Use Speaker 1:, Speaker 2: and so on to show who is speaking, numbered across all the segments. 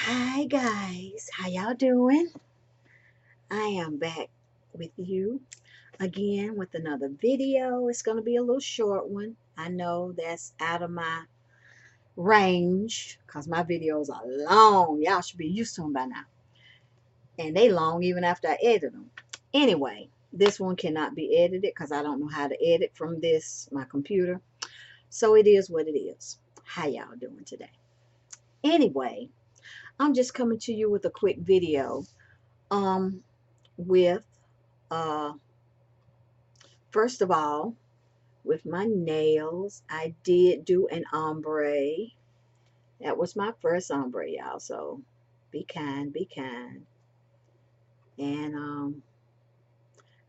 Speaker 1: Hi guys, how y'all doing? I am back with you again with another video. It's going to be a little short one. I know that's out of my range because my videos are long. Y'all should be used to them by now. And they long even after I edit them. Anyway, this one cannot be edited because I don't know how to edit from my computer. So it is what it is. How y'all doing today? Anyway, I'm just coming to you with a quick video um with uh first of all, with my nails. I did do an ombre. That was my first ombre, y'all, so be kind, be kind. And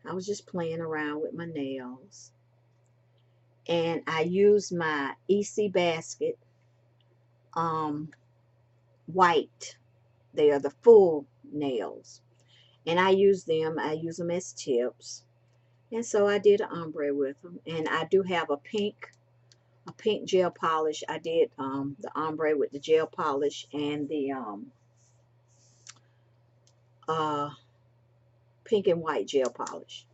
Speaker 1: I was just playing around with my nails, and I used my EC basket um white. They are the full nails, and I use them as tips. And so I did an ombre with them, and I do have a pink gel polish. I did the ombre with the gel polish and the uh, pink and white gel polish.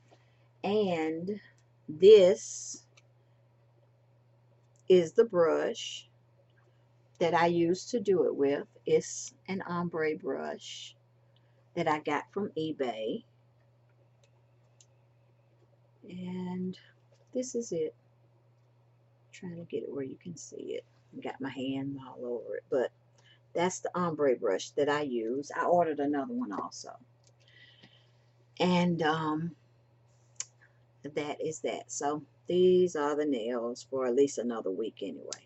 Speaker 1: And this is the brush that I used to do it with. It's an ombre brush that I got from eBay. And this is it. Trying to get it where you can see it. Got my hand all over it, but that's the ombre brush that I use. I ordered another one also. And that is that. So these are the nails for at least another week anyway.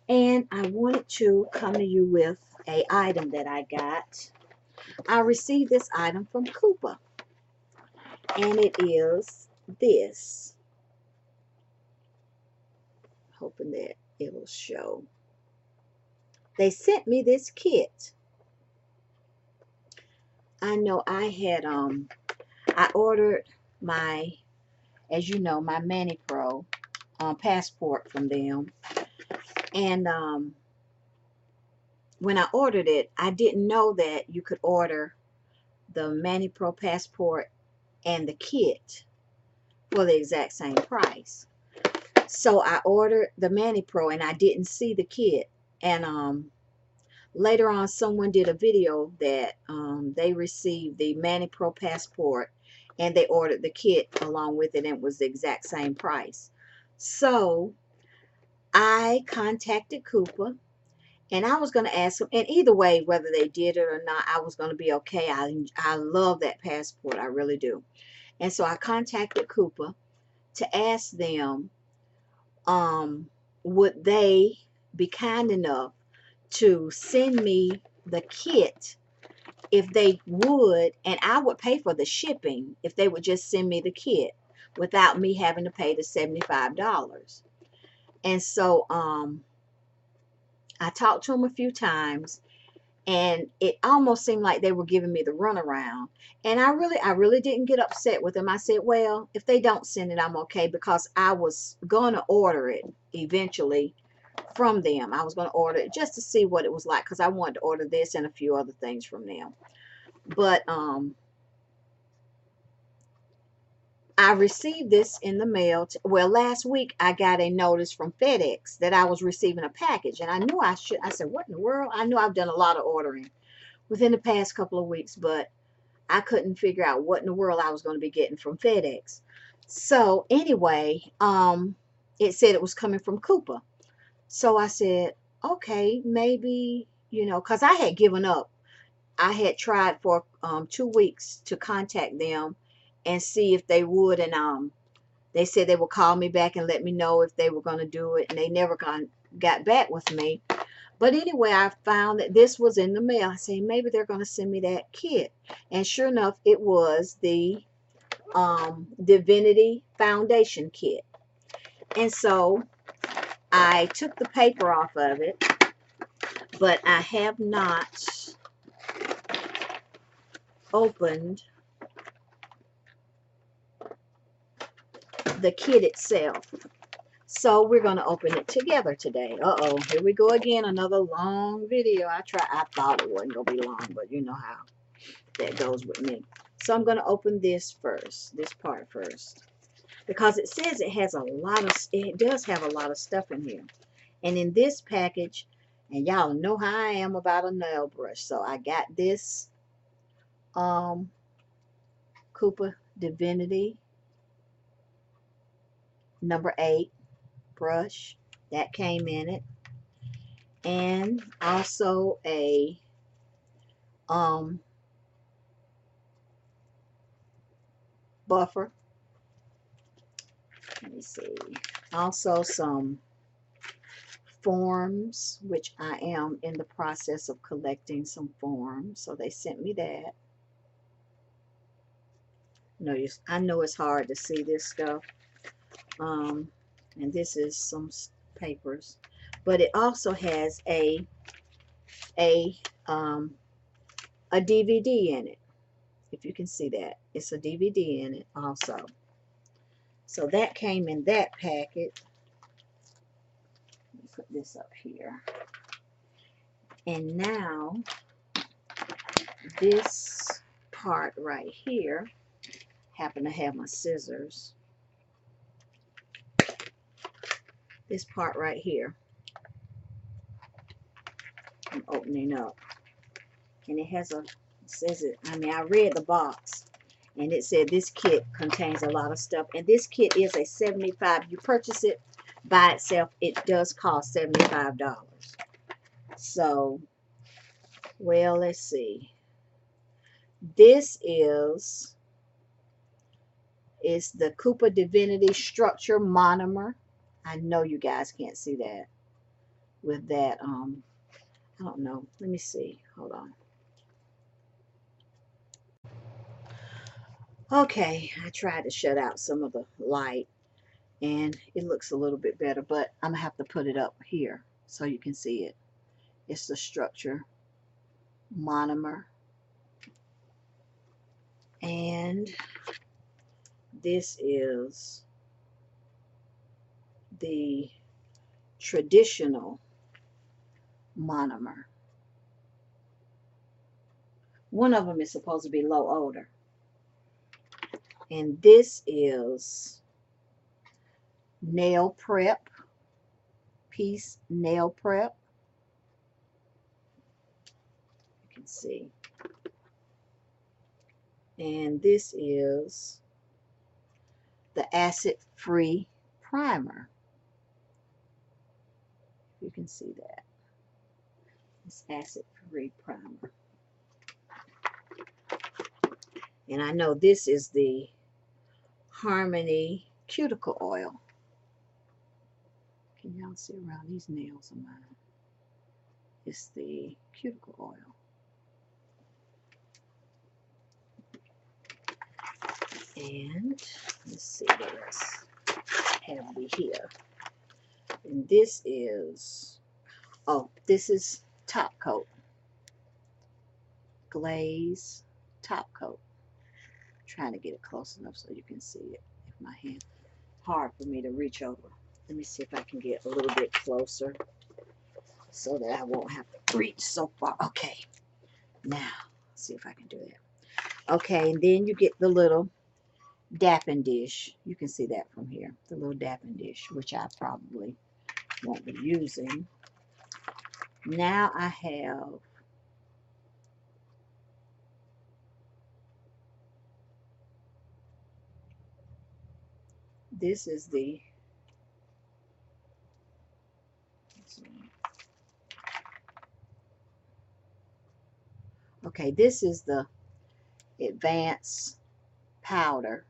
Speaker 1: And I wanted to come to you with a item that I got. I received this item from Kupa, and it is this. Hoping that it will show. They sent me this kit. I know I ordered my, as you know, my Mani Pro passport from them. And when I ordered it, I didn't know that you could order the Mani Pro passport and the kit for the exact same price. So I ordered the Mani Pro and I didn't see the kit. And later on, someone did a video that they received the Mani Pro passport and they ordered the kit along with it, and it was the exact same price. So I contacted Kupa, and I was going to ask them, and either way, whether they did it or not, I was going to be okay. I love that passport. I really do. And so I contacted Kupa to ask them, would they be kind enough to send me the kit if they would, and I would pay for the shipping if they would just send me the kit without me having to pay the $75. And so I talked to them a few times, and it almost seemed like they were giving me the runaround. And I really didn't get upset with them. I said, well, if they don't send it, I'm okay, because I was gonna order it eventually from them. I was gonna order it just to see what it was like, because I wanted to order this and a few other things from them. But I received this in the mail. Well, last week I got a notice from FedEx that I was receiving a package, and I knew I should. I said, what in the world? I knew I've done a lot of ordering within the past couple of weeks, but I couldn't figure out what in the world I was going to be getting from FedEx. So anyway, it said it was coming from Kupa. So I said, okay, maybe, because I had given up. I had tried for 2 weeks to contact them and see if they would, and they said they would call me back and let me know if they were going to do it, and they never got back with me. But anyway, I found that this was in the mail. I said, maybe they're going to send me that kit. And sure enough, it was the Divinity Foundation kit. And so I took the paper off of it, but I have not opened the kit itself. So we're going to open it together today. Uh-oh, here we go again, another long video. I thought it wasn't going to be long, but you know how that goes with me. So I'm going to open this first, this part first, because it says it has a lot of, it does have a lot of stuff in here. And in this package, and y'all know how I am about a nail brush, so I got this Kupa Divinity number 8 brush that came in it, and also a buffer. Let me see. Also some forms, which I am in the process of collecting some forms. So they sent me that. No, I know it's hard to see this stuff. And this is some papers, but it also has a DVD in it. If you can see that, it's a DVD in it also. So that came in that packet. Let me put this up here. And now this part right here, happen to have my scissors. This part right here, I'm opening up, and it has it says it. I mean, I read the box, and it said this kit contains a lot of stuff, and this kit is a 75. You purchase it by itself, it does cost $75. So, well, let's see. This is the Kupa Divinity Structure Monomer. I know you guys can't see that with that. I don't know. Let me see. Hold on. Okay, I tried to shut out some of the light, and it looks a little bit better, but I'm gonna have to put it up here so you can see it. It's the Structure Monomer, and this is the Traditional Monomer. One of them is supposed to be low odor, and this is Nail Prep, Peace Nail Prep. You can see. And this is the acid-free primer. You can see that. It's acid-free primer. And I know this is the Harmony Cuticle Oil. Can y'all see around these nails of mine? It's the cuticle oil. And let's see what else have we here. And this is, oh, this is top coat. Glaze top coat. I'm trying to get it close enough so you can see it. If my hand, hard for me to reach over. Let me see if I can get a little bit closer so that I won't have to reach so far. Okay, now let's see if I can do that. Okay, and then you get the little dapping dish. You can see that from here. The little dapping dish, which I probably won't be using. Now I have this is the okay, this is the advanced powder,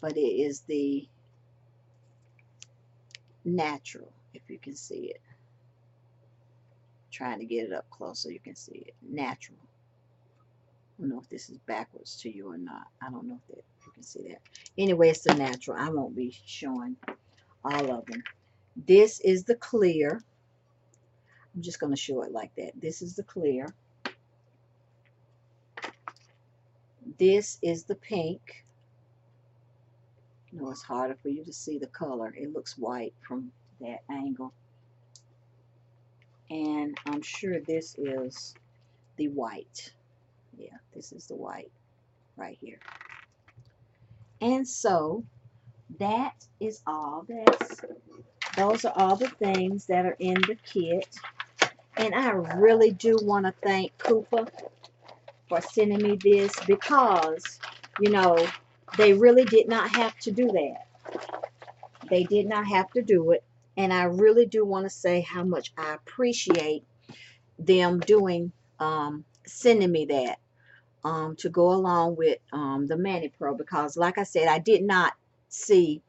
Speaker 1: but it is the natural, if you can see it. Trying to get it up close so you can see it. Natural. I don't know if this is backwards to you or not. I don't know if you can see that. Anyway, it's the natural. I won't be showing all of them. This is the clear. I'm just going to show it like that. This is the clear. This is the pink. No, it's harder for you to see the color. It looks white from that angle. And I'm sure this is the white. Yeah, this is the white right here. And so that is all. Those are all the things that are in the kit. And I really do want to thank Kupa for sending me this because, you know, they really did not have to do that. They did not have to do it. And I really do want to say how much I appreciate them sending me that to go along with the Mani Pro, because like I said, I did not see,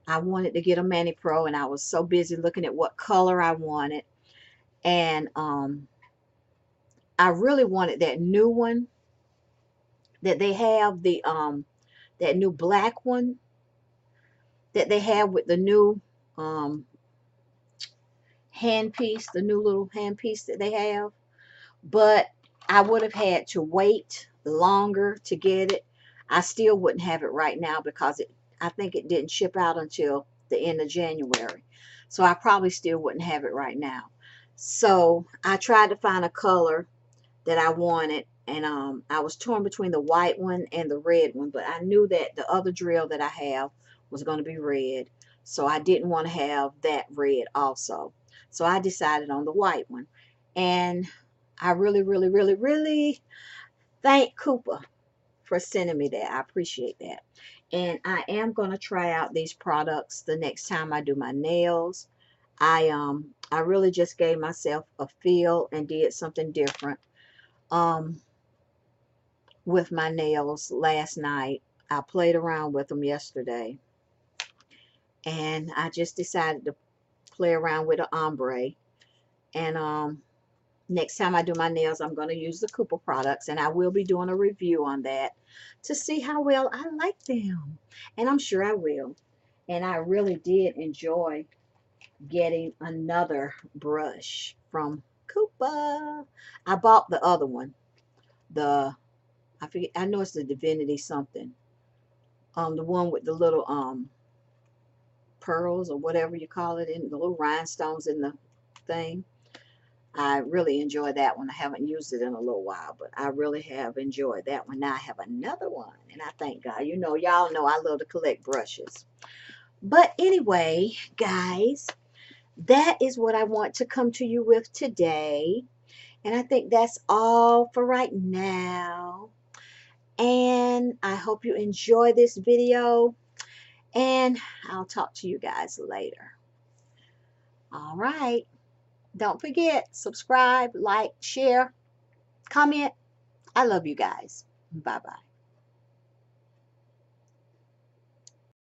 Speaker 1: I wanted to get a Mani Pro and I was so busy looking at what color I wanted. And I really wanted that new one that they have, that new black one that they have with the new handpiece, the new little handpiece that they have. But I would have had to wait longer to get it. I still wouldn't have it right now because I think it didn't ship out until the end of January. So I probably still wouldn't have it right now. So I tried to find a color that I wanted, and I was torn between the white one and the red one, but I knew that the other drill that I have was going to be red, so I didn't want to have that red also. So I decided on the white one, and I really, really, really, really thank Kupa for sending me that. I appreciate that. And I am going to try out these products the next time I do my nails. I really just gave myself a feel and did something different with my nails last night. I played around with them yesterday, and I just decided to play around with an ombre. And next time I do my nails, I'm going to use the Kupa products, and I will be doing a review on that to see how well I like them. And I'm sure I will. And I really did enjoy getting another brush from Kupa. I bought the other one, the I forget, I know it's the Divinity something. The one with the little pearls or whatever you call it, in the little rhinestones in the thing. I really enjoy that one. I haven't used it in a little while, but I really have enjoyed that one. Now I have another one, and I thank God. You know, y'all know I love to collect brushes. But anyway, guys, that is what I want to come to you with today. And I think that's all for right now. And I hope you enjoy this video. And I'll talk to you guys later. All right. Don't forget, subscribe, like, share, comment. I love you guys. Bye-bye.